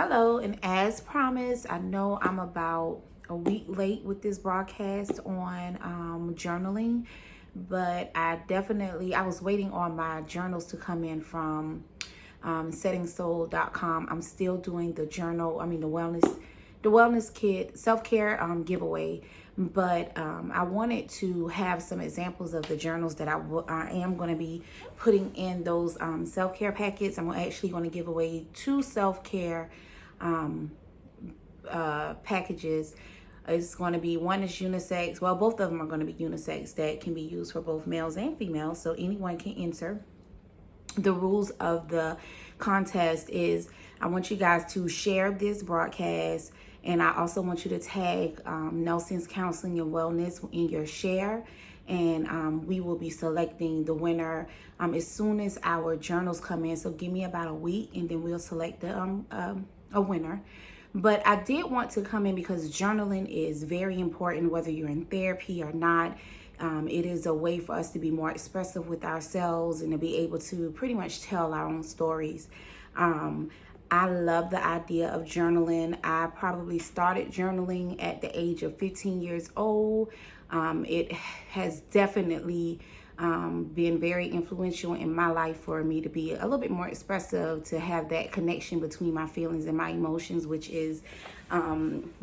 Hello, and as promised, I know I'm about a week late with this broadcast on journaling, but I was waiting on my journals to come in from settingsoul.com. I'm still doing the wellness kit self-care giveaway, but I wanted to have some examples of the journals that I am going to be putting in those self-care packets. I'm actually going to give away two self-care packages. It's going to be, one is unisex. Well, both of them are going to be unisex, that can be used for both males and females, so anyone can enter. The rules of the contest is I want you guys to share this broadcast, and I also want you to tag Nelson's Counseling and Wellness in your share, and we will be selecting the winner as soon as our journals come in. So give me about a week, and then we'll select a winner. But I did want to come in because journaling is very important, whether you're in therapy or not. It is a way for us to be more expressive with ourselves and to be able to pretty much tell our own stories. I love the idea of journaling. I probably started journaling at the age of 15 years old. It has definitely been very influential in my life for me to be a little bit more expressive, to have that connection between my feelings and my emotions, which is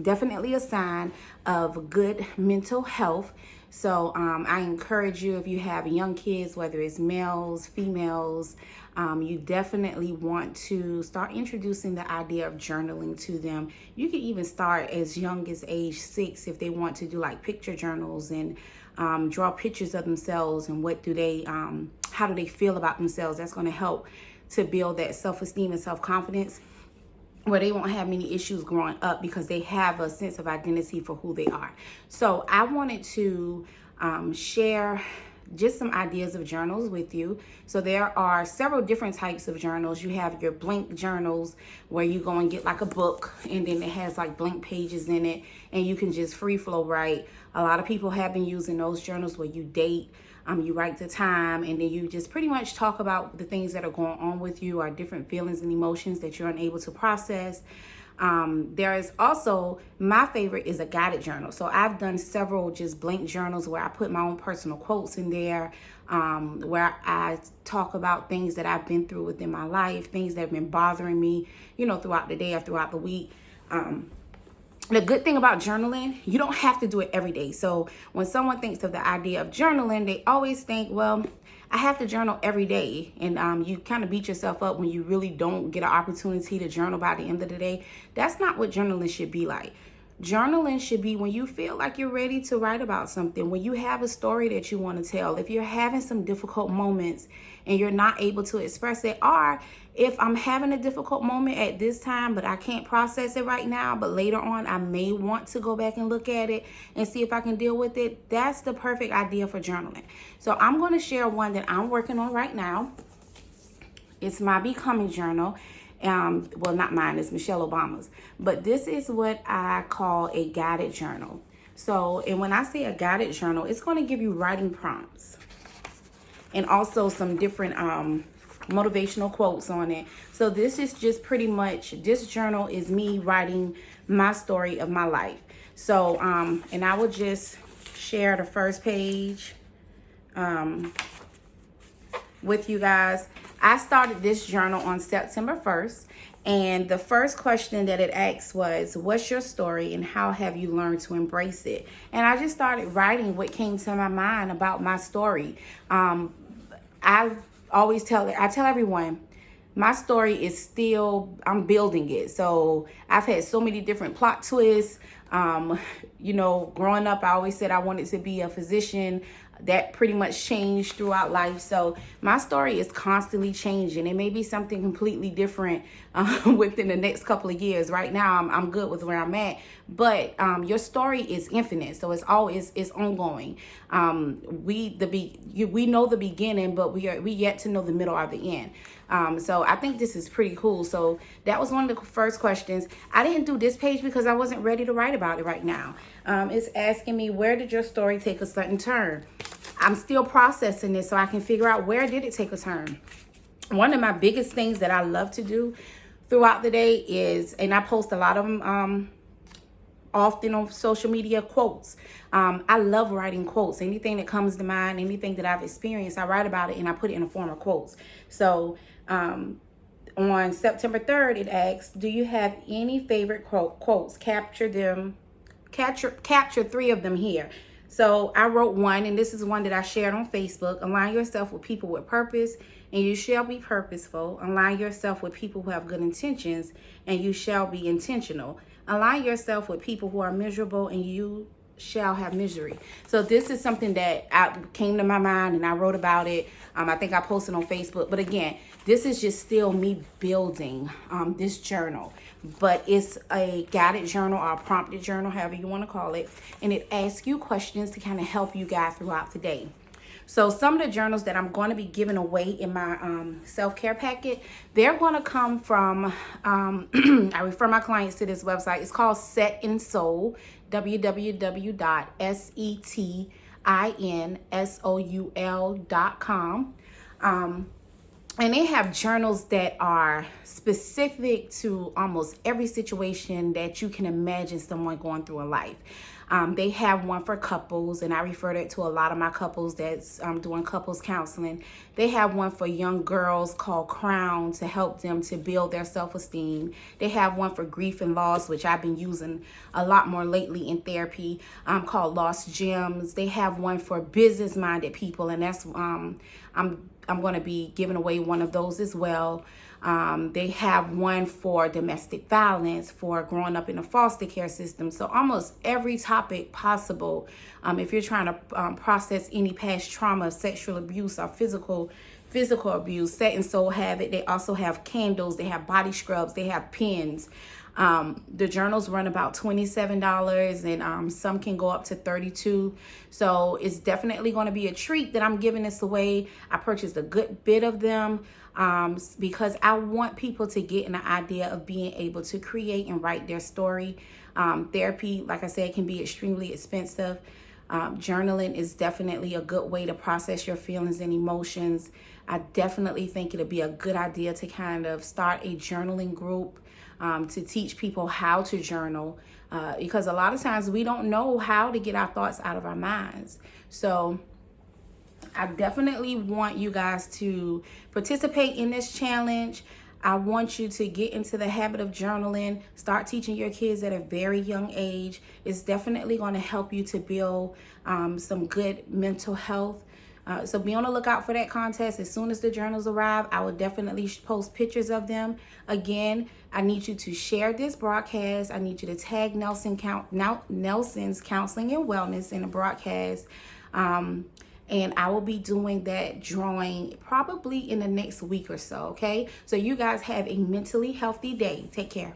definitely a sign of good mental health. So I encourage you, if you have young kids, whether it's males, females, you definitely want to start introducing the idea of journaling to them. You can even start as young as age 6 if they want to do like picture journals and draw pictures of themselves and how do they feel about themselves. That's going to help to build that self-esteem and self-confidence, where they won't have many issues growing up because they have a sense of identity for who they are. So I wanted to share just some ideas of journals with you. So there are several different types of journals. You have your blank journals, where you go and get like a book, and then it has like blank pages in it, and you can just free flow write. A lot of people have been using those journals where you date, you write the time, and then you just pretty much talk about the things that are going on with you, or different feelings and emotions that you're unable to process. There is also, my favorite is a guided journal. So I've done several just blank journals where I put my own personal quotes in there, where I talk about things that I've been through within my life, things that have been bothering me, throughout the day or throughout the week. The good thing about journaling, you don't have to do it every day. So when someone thinks of the idea of journaling, they always think, well, I have to journal every day. And you kind of beat yourself up when you really don't get an opportunity to journal by the end of the day. That's not what journaling should be like. Journaling should be when you feel like you're ready to write about something, when you have a story that you want to tell, if you're having some difficult moments and you're not able to express it, or if I'm having a difficult moment at this time, but I can't process it right now, but later on I may want to go back and look at it and see if I can deal with it. That's the perfect idea for journaling. So I'm going to share one that I'm working on right now. It's my Becoming Journal. Well, not mine, it's Michelle Obama's. But this is what I call a guided journal. So, and when I say a guided journal, it's going to give you writing prompts and also some different motivational quotes on it. So this is just pretty much, this journal is me writing my story of my life. So, and I will just share the first page with you guys. I started this journal on September 1st, and the first question that it asked was, what's your story and how have you learned to embrace it? And I just started writing what came to my mind about my story. I tell everyone, my story is still, I'm building it. So I've had so many different plot twists. Growing up, I always said I wanted to be a physician. That pretty much changed throughout life. So my story is constantly changing. It may be something completely different within the next couple of years. Right now, I'm good with where I'm at. But your story is infinite, so it's ongoing. We know the beginning, but we yet to know the middle or the end. So I think this is pretty cool. So that was one of the first questions. I didn't do this page because I wasn't ready to write about it right now. It's asking me, where did your story take a sudden turn? I'm still processing this so I can figure out, where did it take a turn? One of my biggest things that I love to do throughout the day is, and I post a lot of them often on social media, quotes. I love writing quotes. Anything that comes to mind, anything that I've experienced, I write about it and I put it in a form of quotes. So on September 3rd, it asks, do you have any favorite quotes? Capture 3 of them here. So I wrote one, and this is one that I shared on Facebook. Align yourself with people with purpose, and you shall be purposeful. Align yourself with people who have good intentions, and you shall be intentional. Align yourself with people who are miserable, and you shall have misery. So this is something that came to my mind, and I wrote about it. I think I posted on Facebook. But again, this is just still me building this journal. But it's a guided journal or a prompted journal, however you want to call it. And it asks you questions to kind of help you guys throughout the day. So some of the journals that I'm going to be giving away in my self-care packet, they're going to come from, I refer my clients to this website. It's called Set in Soul, www.setinsoul.com. And they have journals that are specific to almost every situation that you can imagine someone going through in life. They have one for couples, and I refer that to a lot of my couples that's doing couples counseling. They have one for young girls called Crown to help them to build their self-esteem. They have one for grief and loss, which I've been using a lot more lately in therapy, called Lost Gems. They have one for business-minded people, and that's I'm going to be giving away one of those as well. They have one for domestic violence, for growing up in a foster care system. So almost every topic possible. If you're trying to process any past trauma, sexual abuse, or physical abuse, Set in Soul have it. They also have candles. They have body scrubs. They have pens. The journals run about $27, and some can go up to $32. So it's definitely going to be a treat that I'm giving this away. I purchased a good bit of them because I want people to get an idea of being able to create and write their story. Therapy, like I said, can be extremely expensive. Journaling is definitely a good way to process your feelings and emotions. I definitely think it'll be a good idea to kind of start a journaling group to teach people how to journal, because a lot of times we don't know how to get our thoughts out of our minds. So I definitely want you guys to participate in this challenge. I want you to get into the habit of journaling. Start teaching your kids at a very young age. It's definitely going to help you to build some good mental health. So be on the lookout for that contest. As soon as the journals arrive, I will definitely post pictures of them. Again, I need you to share this broadcast. I need you to tag Nelson's Counseling and Wellness in the broadcast. And I will be doing that drawing probably in the next week or so, okay? So you guys have a mentally healthy day. Take care.